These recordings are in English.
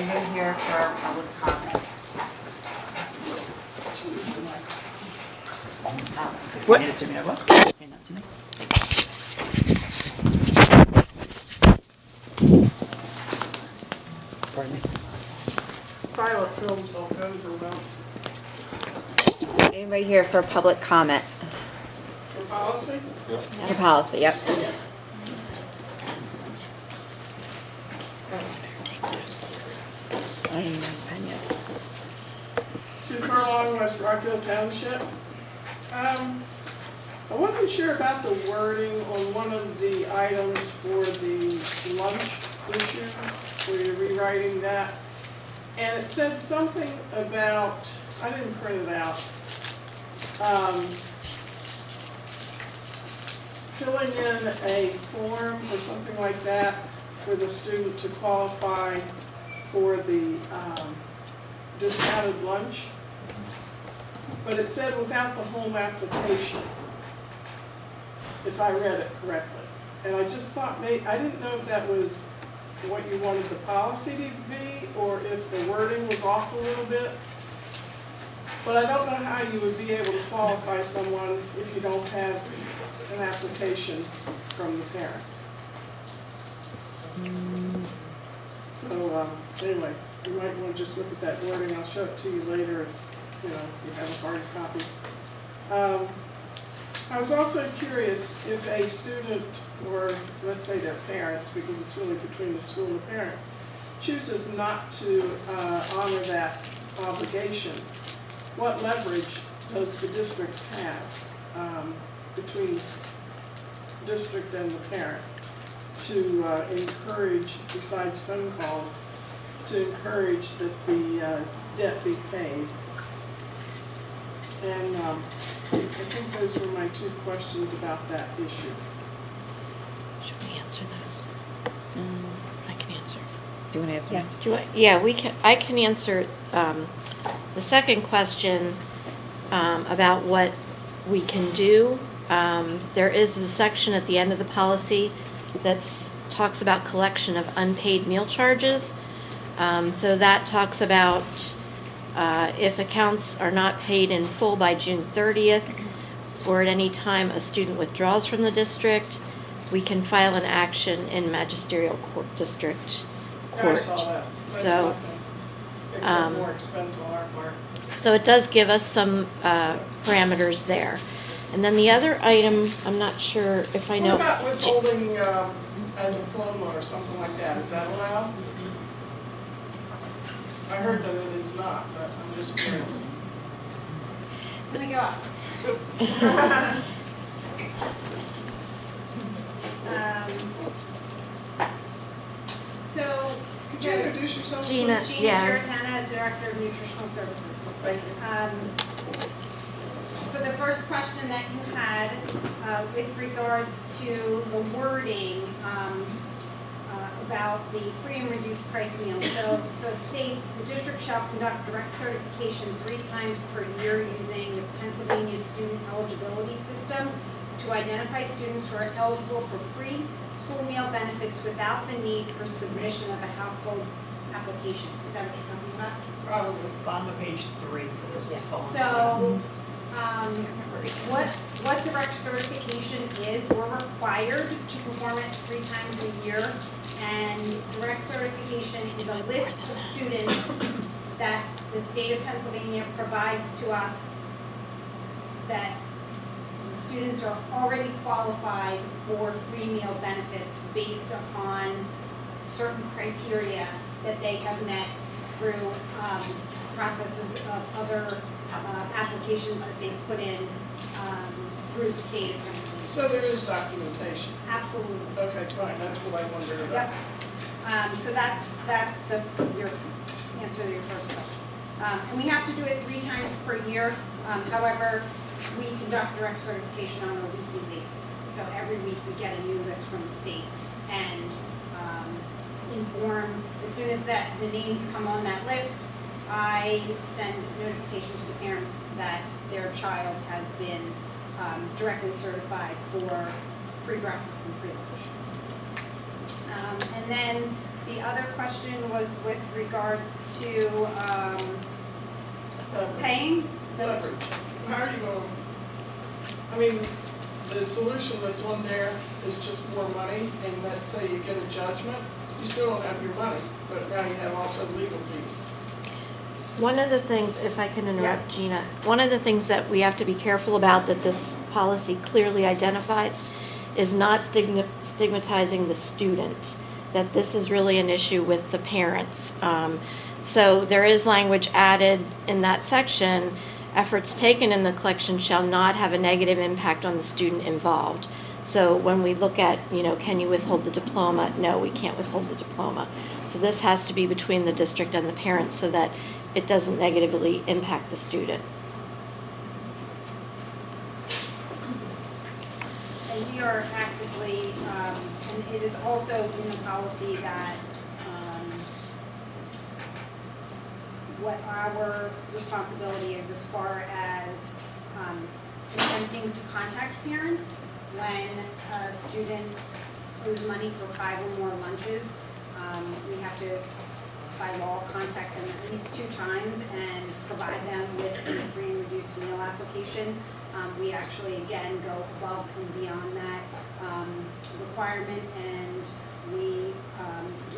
Anybody here for public comment? What? Hand it to me, I will. Hand that to me. Pardon me? Silent films don't go over well Anybody here for public comment? for policy. Your policy, yep. I didn't have a pen yet. 2 Furlong, West Rockville Township. I wasn't sure about the wording on one of the items for the lunch issue, where you're rewriting that. And it said something about, I didn't print it out, filling in a form or something like that for the student to qualify for the discounted lunch. But it said without the home application, if I read it correctly. And I just thought, I didn't know if that was what you wanted the policy to be, or if the wording was off a little bit. But I don't know how you would be able to qualify someone if you don't have an application from the parents. So, anyway, you might want to just look at that wording. I'll show it to you later if, you have a hard copy. I was also curious if a student, or let's say their parents, because it's really between the school and the parent, chooses not to honor that obligation, what leverage does the district have between the district and the parent to encourage, besides phone calls, to encourage that the debt be paid? And I think those were my 2 questions about that issue. Should we answer those? I can answer. Do you want to answer? Yeah. We can. I can answer the second question about what we can do. There is a section at the end of the policy that talks about collection of unpaid meal charges. So that talks about if accounts are not paid in full by June 30th, or at any time a student withdraws from the district, we can file an action in magisterial court district court. I saw that. That's So, nothing except more expense on our part. So it does give us some parameters there. And then the other item, I'm not sure if I know. What about withholding a diploma or something like that? Is that allowed? I heard that it is not, but I'm just curious. Let me go up. So, Could you introduce yourself, Gina. please? Jeannie Yes. Giratana is Director of Nutritional Services. Thank you. For the first question that you had, with regards to the wording, about the free and reduced price meals. So it states, the district shall conduct direct certification 3 times per year using the Pennsylvania Student Eligibility System to identify students who are eligible for free school meal benefits without the need for submission of a household application. Is that what you're talking about? Probably bottom of page 3 for this. So, what direct certification is, we're required to perform it 3 times a year, and direct certification is a list of students that the state of Pennsylvania provides to us that the students are already qualified for free meal benefits based upon certain criteria that they have met through processes of other applications that they've put in through the state of Pennsylvania. So there is documentation. Absolutely. Okay, fine, that's what I wondered about. Yep. So that's your answer to your first question. And we have to do it 3 times per year. However, we conduct direct certification on a weekly basis. So every week we get a new list from the state and inform, as soon as the names come on that list, I send notification to the parents that their child has been directly certified for free breakfast and free lunch. And then The other question was with regards to, paying. Leverage. How are you going, I mean, the solution that's on there is just more money, and let's say you get a judgment, you still don't have your money, but now you have also legal fees. One of the things, if I can interrupt Gina, one of the things that we have to be careful about that this policy clearly identifies is not stigmatizing the student, that this is really an issue with the parents. So there is language added in that section, efforts taken in the collection shall not have a negative impact on the student involved. So when we look at, can you withhold the diploma? No, we can't withhold the diploma. So this has to be between the district and the parents so that it doesn't negatively impact the student. And we are actively, and it is also in the policy that, what our responsibility is as far as, attempting to contact parents when a student owes money for 5 or more lunches. We have to, by law, contact them at least 2 times and provide them with a free and reduced meal application. We actually, again, go above and beyond that requirement, and we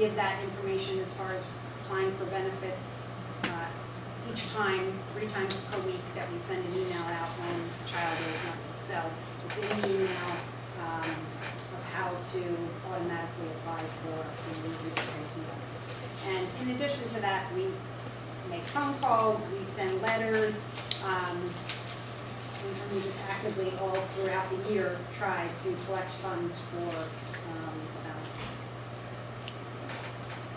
give that information as far as applying for benefits each time, 3 times per week, that we send an email out when a child owes money. So it's in the email of how to automatically apply for reduced price meals. And in addition to that, we make phone calls, we send letters, and we just actively all throughout the year try to collect funds for balance.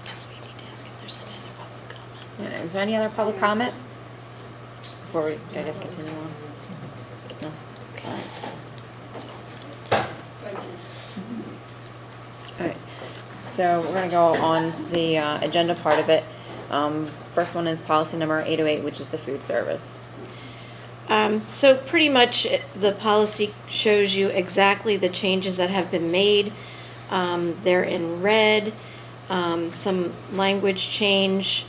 Yes, we need to ask if there's any other public comment. Yeah, is there any other public comment? Before we, I guess, continue on? No? Okay. Thank you. All right, so we're gonna go on to the agenda part of it. First one is policy number 808, which is the food service. So pretty much the policy shows you exactly the changes that have been made. They're in red. Some language change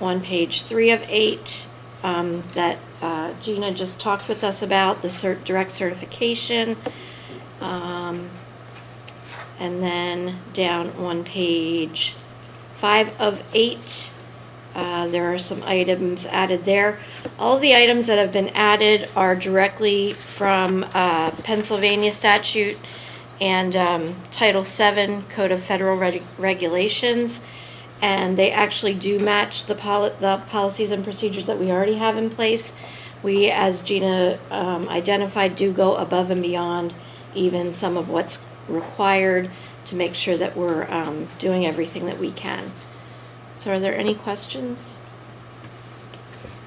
on page 3 of 8 that Gina just talked with us about, the direct certification. And then down on page 5 of 8, there are some items added there. All the items that have been added are directly from Pennsylvania statute and Title VII Code of Federal Regulations, and they actually do match the policies and procedures that we already have in place. We, as Gina identified, do go above and beyond even some of what's required to make sure that we're doing everything that we can. So are there any questions?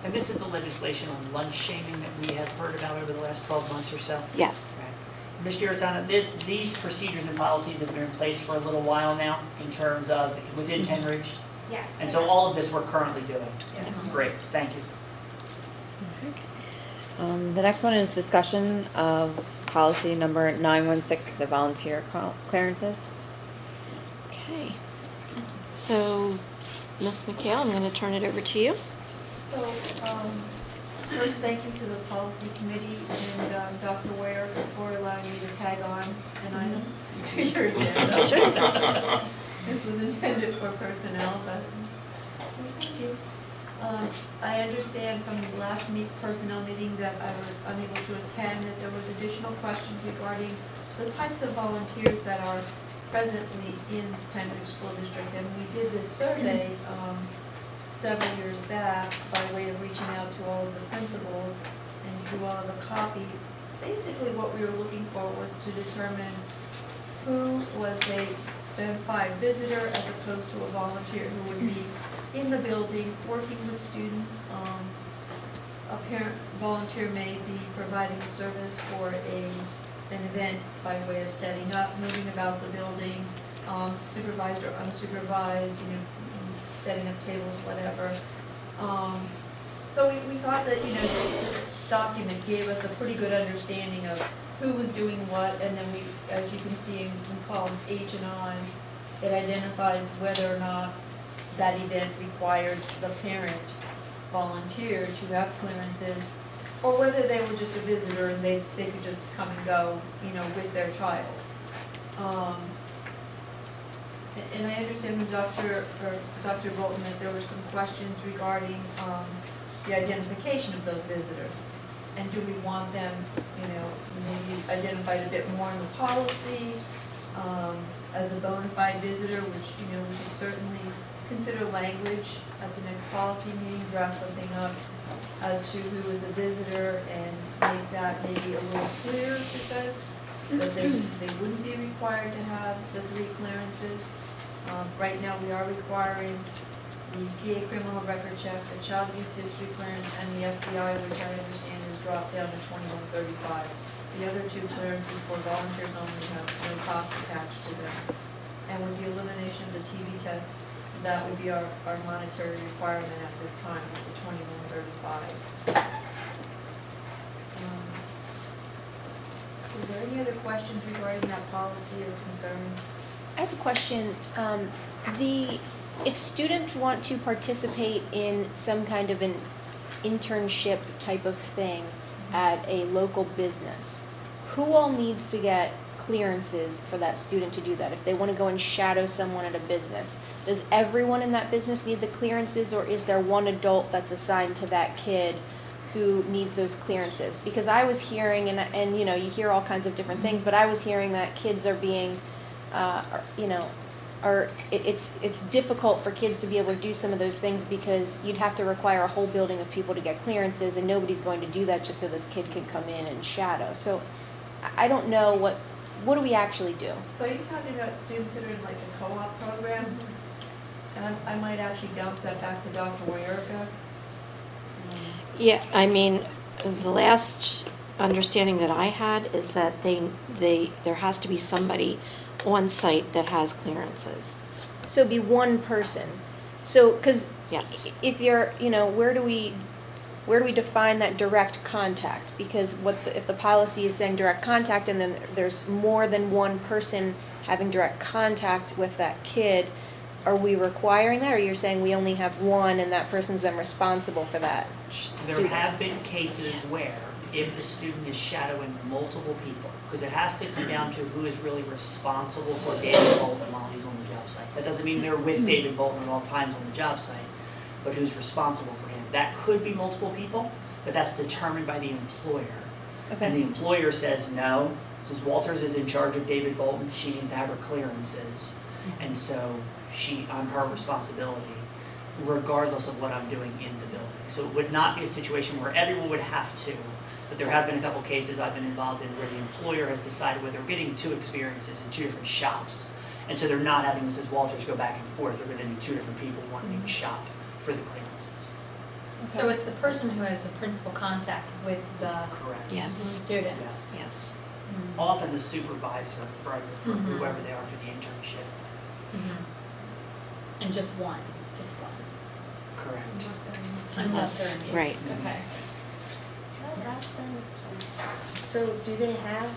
And this is the legislation on lunch shaming that we have heard about over the last 12 months or so? Yes. Right. Ms. Giratana, these procedures and policies have been in place for a little while now in terms of within Pennridge? Yes. And so all of this we're currently doing? Yes. Great, thank you. The next one is discussion of policy number 916, the volunteer clearances. Okay. So, Ms. McHale, I'm going to turn it over to you. So, first, thank you to the policy committee and Dr. Ware for allowing me to tag on an item to your agenda. This was intended for personnel, but thank you. I understand from the last personnel meeting that I was unable to attend, that there was additional questions regarding the types of volunteers that are presently in Pennridge School District. And we did this survey several years back by way of reaching out to all of the principals, and you all have a copy. Basically what we were looking for was to determine who was a Band 5 visitor as opposed to a volunteer who would be in the building working with students. A parent volunteer may be providing a service for an event by way of setting up, moving about the building, supervised or unsupervised, setting up tables, whatever. So we thought that, this document gave us a pretty good understanding of who was doing what, and then we, as you can see in columns H and I, it identifies whether or not that event required the parent volunteer to have clearances, or whether they were just a visitor and they could just come and go, with their child. And I understand from Dr. Bolton that there were some questions regarding the identification of those visitors. And do we want them, maybe identified a bit more in the policy as a bona fide visitor, which, we could certainly consider language at the next policy meeting, draft something up as to who is a visitor and make that maybe a little clearer to folks, that they wouldn't be required to have the 3 clearances. Right now, we are requiring the PA criminal record check, the child abuse history clearance, and the FBI, which I understand is dropped down to $21.35. The other 2 clearances for volunteers only have no cost attached to them. And with the elimination of the TB test, that would be our monetary requirement at this time, the $21.35. Is there any other questions regarding that policy or concerns? I have a question. If students want to participate in some kind of an internship type of thing at a local business, who all needs to get clearances for that student to do that? If they want to go and shadow someone at a business, does everyone in that business need the clearances, or is there one adult that's assigned to that kid who needs those clearances? Because I was hearing, and you hear all kinds of different things, but I was hearing that kids are being it's difficult for kids to be able to do some of those things because you'd have to require a whole building of people to get clearances, and nobody's going to do that just so this kid can come in and shadow. So I don't know what do we actually do? So are you talking about students that are in like a co-op program? And I might actually bounce that back to Dr. Wayerka. Yeah, I mean, the last understanding that I had is that there has to be somebody on site that has clearances. So it'd be one person. So, because Yes. if you're, where do we define that direct contact? Because if the policy is saying direct contact and then there's more than one person having direct contact with that kid, are we requiring that, or you're saying we only have one and that person's then responsible for that There student? have been cases where if the student is shadowing multiple people, because it has to come down to who is really responsible for David Bolton while he's on the job site. That doesn't mean they're with David Bolton at all times on the job site, but who's responsible for him. That could be multiple people, but that's determined by the employer. Okay. And the employer says, no, since Walters is in charge of David Bolton, she needs to have her clearances. And so I'm her responsibility, regardless of what I'm doing in the building. So it would not be a situation where everyone would have to, but there have been a couple cases I've been involved in where the employer has decided where they're getting 2 experiences in 2 different shops. And so they're not having Mrs. Walters go back and forth, they're going to be 2 different people, one in each shop for the clearances. So it's the person who has the principal contact with the Correct. Yes. student. Yes. Yes. Often the supervisor for whoever they are for the internship. And just one. Correct. Unless they're in. Right. Okay. Can I ask them, so do they have,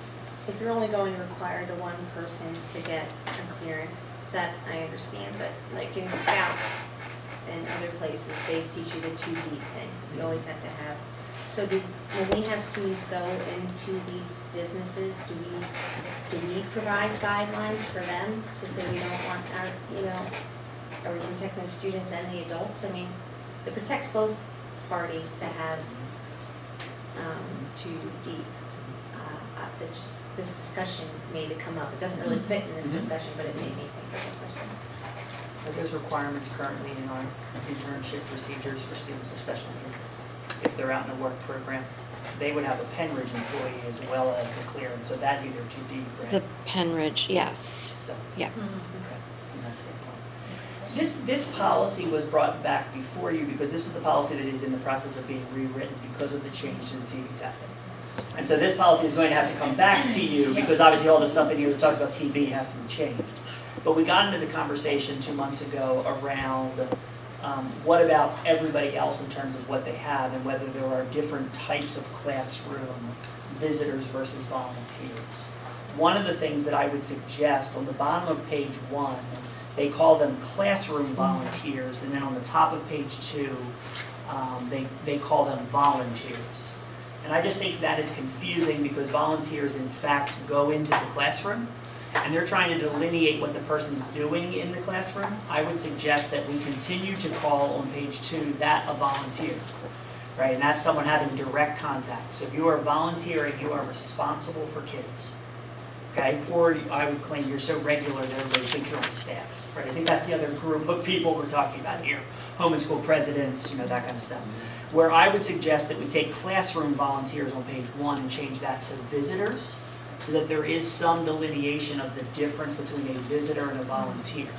if you're only going to require the one person to get a clearance, that I understand, but like in Scouts and other places, they teach you the 2 deep thing, you always have to have. So when we have students go into these businesses, do we provide guidelines for them to say we don't want our, are we protecting the students and the adults? I mean, it protects both parties to have 2 deep. This discussion made it come up. It doesn't really fit in this discussion, but it made me think of the question. There's requirements currently in our internship procedures for students with special needs. If they're out in a work program, they would have a Pennridge employee as well as the clearance, so that'd be their 2 deep, right? The Pennridge, yes. So, Yeah. okay, from that standpoint. This policy was brought back before you because this is the policy that is in the process of being rewritten because of the change to the TB testing. And so this policy is going to have to come back to you because obviously all the stuff in here that talks about TB has to be changed. But we got into the conversation 2 months ago around what about everybody else in terms of what they have and whether there are different types of classroom visitors versus volunteers. One of the things that I would suggest on the bottom of page 1 They call them classroom volunteers, and then on the top of page 2, they call them volunteers. And I just think that is confusing because volunteers in fact go into the classroom and they're trying to delineate what the person's doing in the classroom. I would suggest that we continue to call on page 2 that a volunteer, right? And that's someone having direct contact. So if you are volunteering, you are responsible for kids, okay? Or I would claim you're so regular that everybody thinks you're on staff, right? I think that's the other group of people we're talking about here. Home and school presidents, that kind of stuff. Where I would suggest that we take classroom volunteers on page 1 and change that to visitors, so that there is some delineation of the difference between a visitor and a volunteer.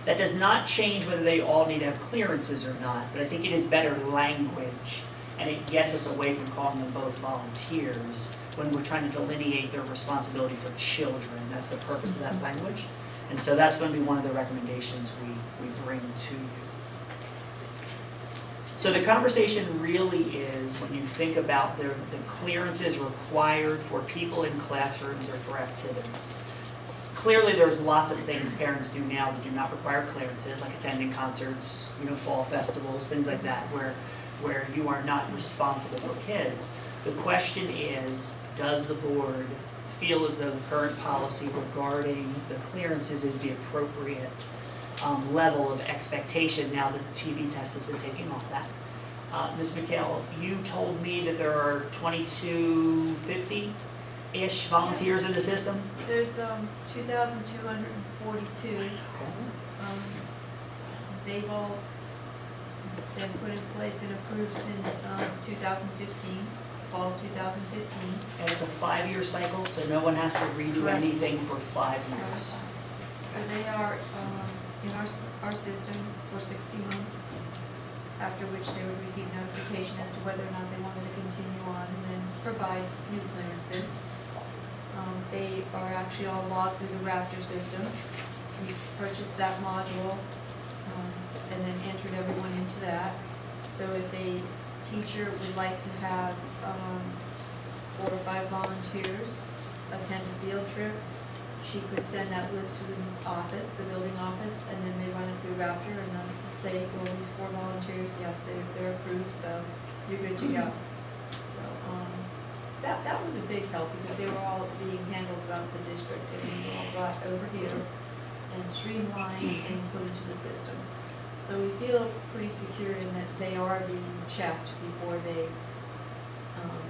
That does not change whether they all need to have clearances or not, but I think it is better language, and it gets us away from calling them both volunteers when we're trying to delineate their responsibility for children. That's the purpose of that language. And so that's going to be one of the recommendations we bring to you. So the conversation really is when you think about the clearances required for people in classrooms or for activities. Clearly there's lots of things parents do now that do not require clearances, like attending concerts, fall festivals, things like that, where you are not responsible for kids. The question is, does the board feel as though the current policy regarding the clearances is the appropriate level of expectation now that the TB test has been taken off that? Ms. McHale, you told me that there are 2250-ish volunteers in the system? There's 2,242. Okay. They've all been put in place and approved since 2015, fall of 2015. And it's a 5-year cycle, so no one has to redo Correct. anything for 5 years. So they are in our system for 60 months, after which they would receive notification as to whether or not they wanted to continue on and then provide new clearances. They are actually all logged through the Raptor system. We purchased that module and then entered everyone into that. So if a teacher would like to have 4 or 5 volunteers attend a field trip, she could send that list to the office, the building office, and then they run it through Raptor and then say, well, these 4 volunteers, yes, they're approved, so you're good to go. So that was a big help because they were all being handled throughout the district and they were all brought over here and streamlined and put into the system. So we feel pretty secure in that they are being checked before they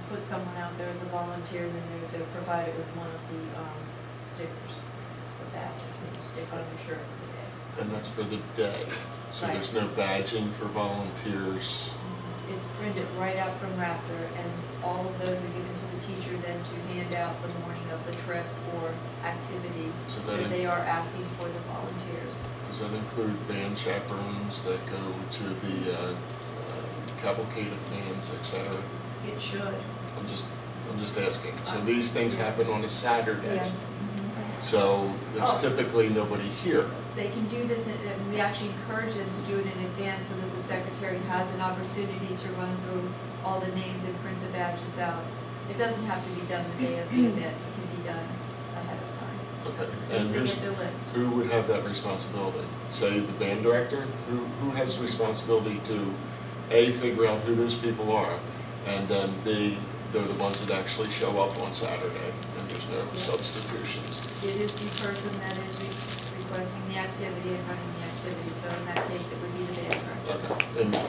put someone out there as a volunteer, and then they're provided with one of the stickers, the badges that you stick on your shirt for the day. And that's for the day, so Right. there's no badging for volunteers. It's printed right out from Raptor, and all of those are given to the teacher then to hand out the morning of the trip or activity So that they are asking for the volunteers. Does that include band chaperones that go to the cavalcade of bands, etc.? It should. I'm just asking. So these things happen on a Saturday. Yeah. So there's typically nobody here. They can do this, and we actually encourage them to do it in advance so that the secretary has an opportunity to run through all the names and print the badges out. It doesn't have to be done the day of the event, it can be done ahead of time. Okay. As soon as they who's- get their list. Who would have that responsibility? Say the band director? Who has responsibility to, A, figure out who those people are, and then B, they're the ones that actually show up on Saturday, and there's no substitutions. It is the person that is requesting the activity and running the activity, so in that case, it would be the band director. Okay. In this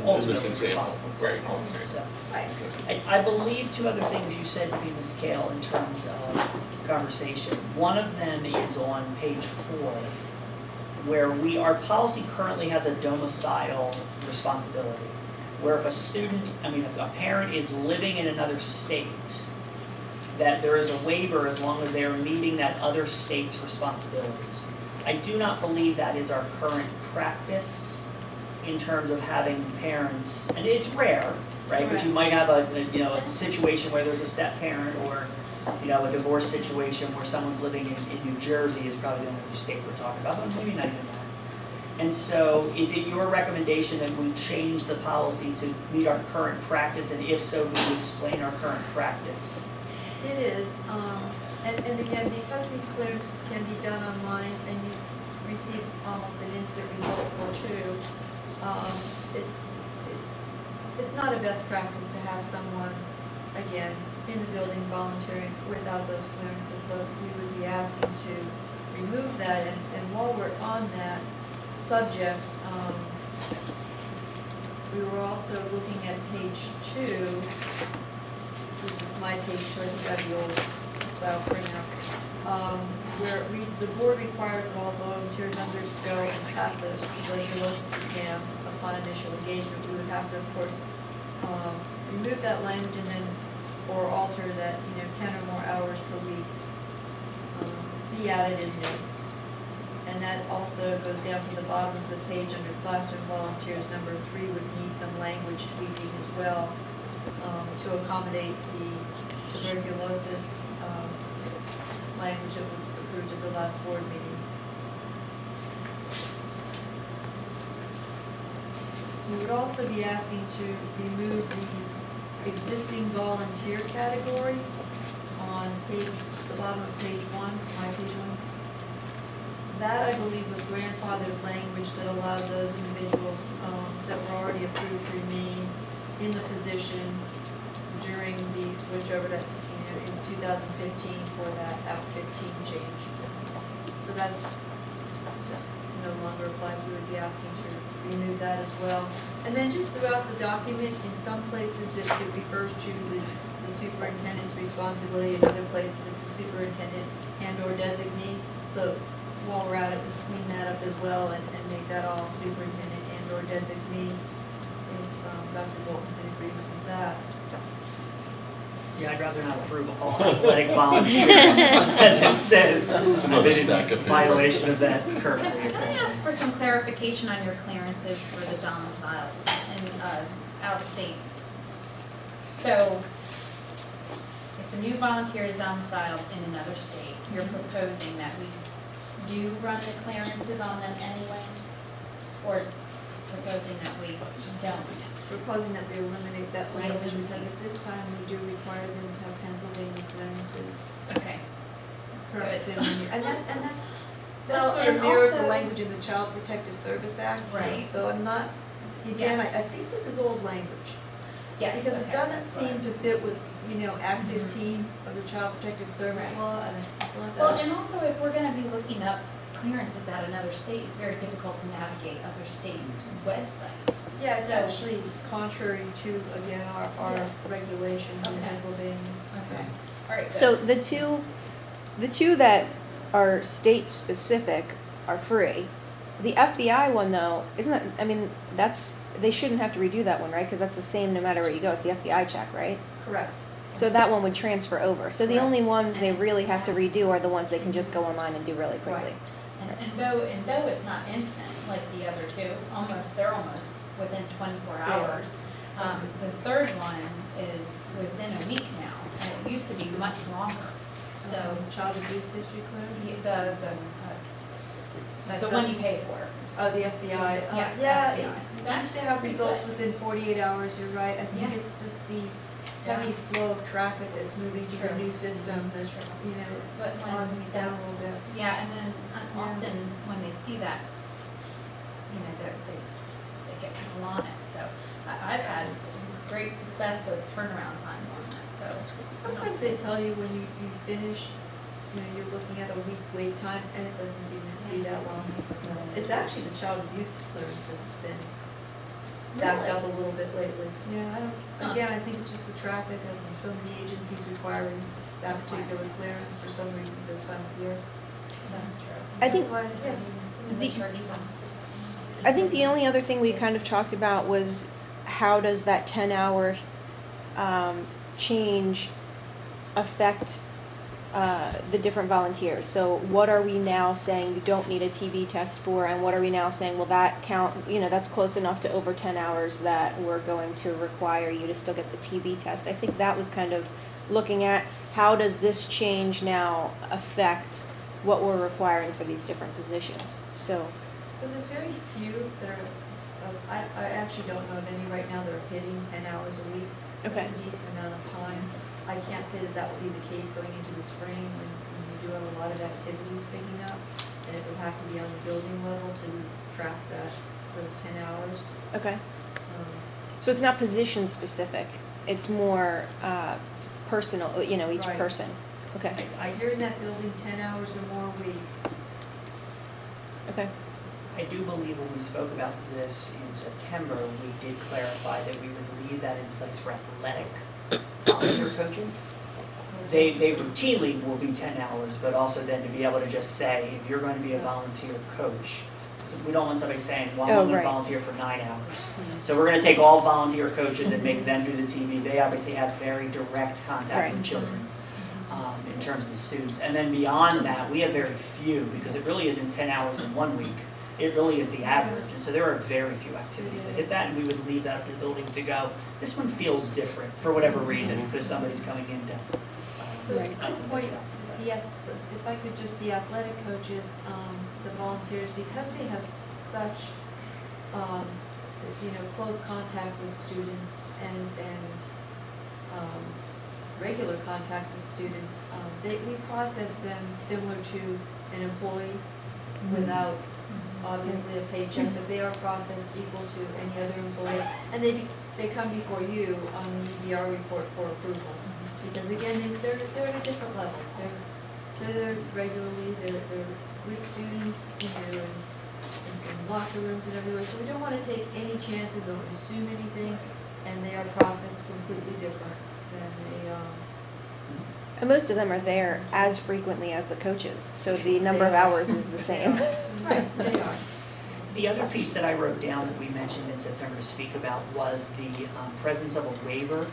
Ultimately example, responsible. right, Ultimately, okay. so. Right. Okay. I believe 2 other things you said to be Ms. Kale in terms of conversation. One of them is on page 4, where our policy currently has a domicile responsibility, where if a parent is living in another state, that there is a waiver as long as they are meeting that other state's responsibilities. I do not believe that is our current practice in terms of having parents, and it's rare, right? But you might have a situation where there's a step parent, or a divorce situation where someone's living in New Jersey is probably the only state we're talking about, but maybe not even that. And so is it your recommendation that we change the policy to meet our current practice, and if so, would you explain our current practice? It is, and again, because these clearances can be done online and you receive almost an instant result for two. It's not a best practice to have someone, again, in the building volunteering without those clearances, so we would be asking to remove that, and while we're on that subject, we were also looking at page 2. This is my page 2, I think I have the old style printout, where it reads, the board requires that all volunteers undergo and pass the tuberculosis exam upon initial engagement. We would have to, of course, remove that language and then, or alter that, 10 or more hours per week, be added in there. And that also goes down to the bottom of the page under classroom volunteers. Number 3 would need some language tweaking as well, to accommodate the tuberculosis language that was approved at the last board meeting. We would also be asking to remove the existing volunteer category on the bottom of page 1, my page 1. That, I believe, was grandfathered language that allowed those individuals that were already approved to remain in the position during the switch over to, in 2015 for that Act 15 change. So that's no longer applied. We would be asking to remove that as well. And then just throughout the document, in some places it refers to the superintendent's responsibility, in other places it's a superintendent and/or designee. So while we're at it, we clean that up as well and make that all superintendent and/or designee, if Dr. Bolton's in agreement with that. Yeah, I'd rather not approve all athletic volunteers, as it says. It's another I've been stack in of violation of that currently. Can I ask for some clarification on your clearances for the domicile and out of state? So, if a new volunteer is domiciled in another state, you're proposing that we do run the clearances on them anyway? Or proposing that we don't? Proposing that we eliminate that language because at this time we do require them to have Pennsylvania clearances. Okay. Current Good. 15 year. And that Well, sort of and mirrors the also- language in the Child Protective Service Act. Right. So I'm not, again, Yes. I think this is old language. Yes. Because it okay, doesn't that's seem what to fit with, Act Mhm. 15 of the Child Protective Service Right. law, and I feel like Well, that's. and also if we're gonna be looking up clearances at another state, it's very difficult to navigate other states' websites. Yeah, it's so- actually contrary to, again, our Yeah. regulations in Okay. Pennsylvania, so. Okay, all right, good. So the two that are state specific are free. The FBI one though, isn't that, they shouldn't have to redo that one, right? Because that's the same no matter where you go, it's the FBI check, right? Correct. So that one would transfer over. So the only ones they And it's really have to fast. redo are the ones they can just go online and do really quickly. Right. And though it's not instant like the other two, they're almost within 24 Yeah. hours. The third one is within a week now, and it used to be much longer. So Child abuse history clearance? the one you pay for. Oh, the FBI. Yes, Yeah, FBI. it That's used to have pretty results good. within 48 hours, you're right. I think Yeah. it's just the Yeah. heavy flow of traffic that's moving to the True. new system that's, But when bogging it down a that's- little bit. Yeah, and then Yeah. often when they see that, they get people on it, so I've had great success with turnaround times on that, so. Sometimes they tell you when you finish, you're looking at a week wait time, and it doesn't seem to be that long. It's actually the child abuse clearance that's been backed up a little bit lately. Yeah, I think it's just the traffic of so many agencies requiring that particular clearance for some reason this time of year. That's true. I think- Otherwise, yeah. And the The- churches on. I think the only other thing we kind of talked about was how does that 10-hour change affect the different volunteers? So what are we now saying you don't need a TB test for, and what are we now saying, well, that count, that's close enough to over 10 hours that we're going to require you to still get the TB test. I think that was kind of looking at how does this change now affect what we're requiring for these different positions. So there's very few that are, I actually don't know of any right now that are hitting 10 hours a week. Okay. That's a decent amount of time. I can't say that will be the case going into the spring when we do have a lot of activities picking up. and it would have to be on the building level to track those 10 hours. Okay. Um, So it's not position specific, it's more personal, each Right. person. Okay, If you're in that building 10 hours or more a week, okay. I do believe when we spoke about this in September, we did clarify that we would leave that in place for athletic volunteer coaches. They routinely will be 10 hours, but also then to be able to just say, if you're going to be a volunteer coach, we don't want somebody saying, well, I'm Oh, going to right. volunteer for 9 hours. So we're going to take all volunteer coaches and make them do the TV. They obviously have very direct contact with Right. children in terms of the students. And then beyond that, we have very few, because it really isn't 10 hours in 1 week. It really is the average. And so there are very few activities that hit that, and we would leave that up to the buildings to go, this one feels different for whatever reason, because somebody's coming in to. so Right. good point, if I could just, the athletic coaches, the volunteers, because they have such, close contact with students and regular contact with students, we process them similar to an employee without obviously a paycheck, but they are processed equal to any other employee. And they come before you on the EDR report for approval. Because again, they're at a different level. They're there regularly, they're with students, in locker rooms and everywhere. So we don't want to take any chances, don't assume anything, and they are processed completely different than And most of them are there as frequently as the coaches, so the number of hours is the same. Right, they are. The other piece that I wrote down that we mentioned in September to speak about was the presence of a waiver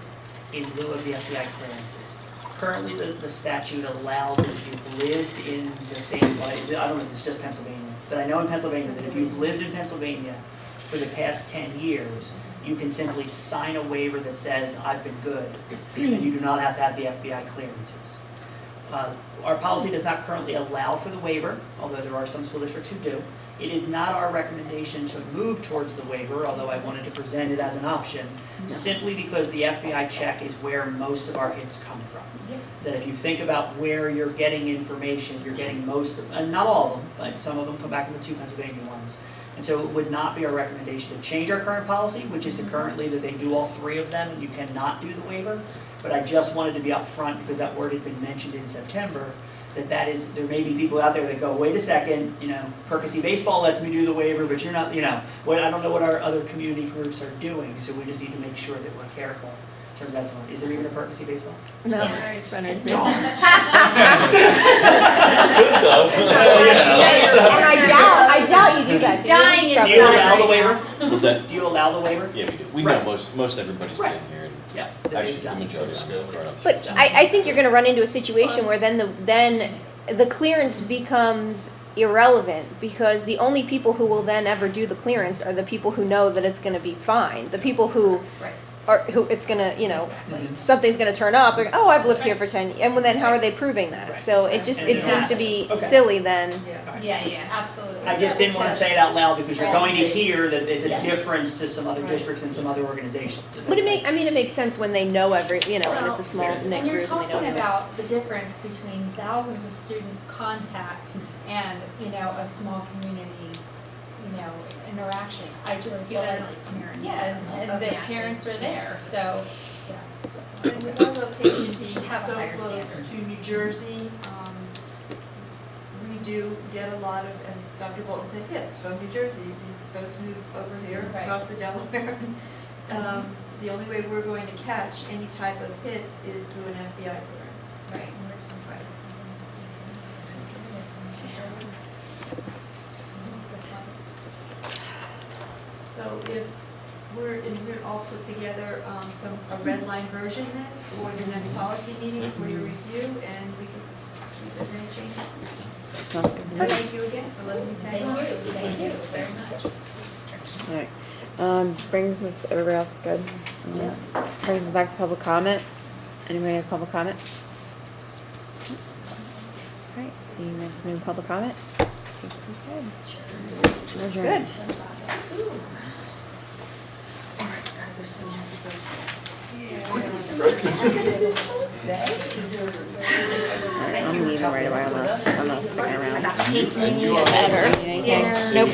in lieu of the FBI clearances. Currently, the statute allows that if you've lived in the same place, I don't know if it's just Pennsylvania, but I know in Pennsylvania that if you've lived in Pennsylvania for the past 10 years, you can simply sign a waiver that says, I've been good, and you do not have to have the FBI clearances. Our policy does not currently allow for the waiver, although there are some school districts who do. It is not our recommendation to move towards the waiver, although I wanted to present it as an option, simply because the FBI check is where most of our hits come from. That if you think about where you're getting information, you're getting most of, and not all of them, but some of them come back in the 2 Pennsylvania ones. And so it would not be our recommendation to change our current policy, which is to currently that they do all 3 of them and you cannot do the waiver. But I just wanted to be upfront because that word had been mentioned in September, that is, there may be people out there that go, wait a second, Percy Baseball lets me do the waiver, but you're not, I don't know what our other community groups are doing, so we just need to make sure that we're careful. In terms of that one. Is there even a Percy Baseball? No, it's running. Good though. And I doubt you do that. Dying Do you allow the waiver? What's that? Do you allow the waiver? Yeah, we do. We Right. know most everybody's Right. been here, and Yeah. actually the majority of them are grown-ups. But I think you're gonna run into a situation where then the clearance becomes irrelevant, because the only people who will then ever do the clearance are the people who know that it's gonna be fine. The people who it's gonna, something's gonna turn up, they're, oh, I've lived here for 10 years, and then how are they proving that? Right. So it seems to be Okay. silly then. Yeah, absolutely. I just didn't want to say it out loud because you're All going to states. hear that it's a Yes. difference to some other districts and some other organizations. But it makes sense when they know and it's a small knit And group you're and they know talking everyone. about the difference between thousands of students' contact and, a small community, interaction. I just feel like, and the parents are there, so, And with our location being Should have a so higher close standard. to New Jersey, we do get a lot of, as Dr. Bolton said, hits from New Jersey. These folks move over here, Right. across the Delaware. The only way we're going to catch any type of hits is through an FBI clearance. right. So if we're all put together a red line version then for the next policy meeting for your review, and we can see if there's any changes. Sounds good. Thank you again for letting me tag on. Thank you very much. Alright, brings us, everybody else good? Yeah. Brings us back to public comment. Anybody have public comment? Alright, seeing no public comment? We're adjourned. Good. I'm leaving right away, I'm not sticking around. And you are. Nope.